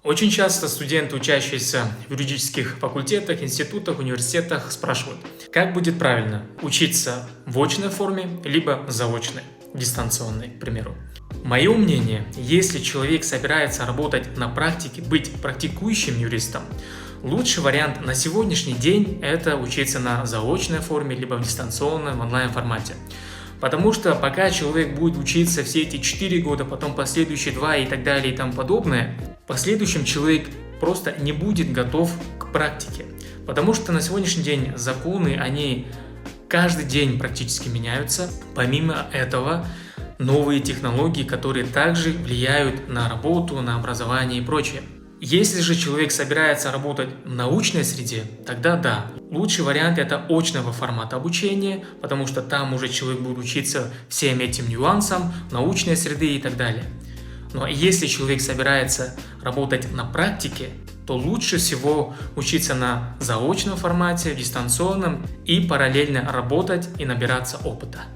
Очень часто студенты, учащиеся в юридических факультетах, институтах, университетах, спрашивают, как будет правильно учиться в очной форме, либо заочной, дистанционной, к примеру. Мое мнение, если человек собирается работать на практике, быть практикующим юристом, лучший вариант на сегодняшний день – это учиться на заочной форме, либо в дистанционном, в онлайн-формате. Потому что пока человек будет учиться все эти 4 года, потом последующие 2 и так далее и тому подобное, в последующем человек просто не будет готов к практике. Потому что на сегодняшний день законы, они каждый день практически меняются. Помимо этого, новые технологии, которые также влияют на работу, на образование и прочее. Если же человек собирается работать в научной среде, тогда да, лучший вариант это очного формата обучения, потому что там уже человек будет учиться всем этим нюансам, научной среды и так далее. Но если человек собирается работать на практике, то лучше всего учиться на заочном формате, дистанционном и параллельно работать и набираться опыта.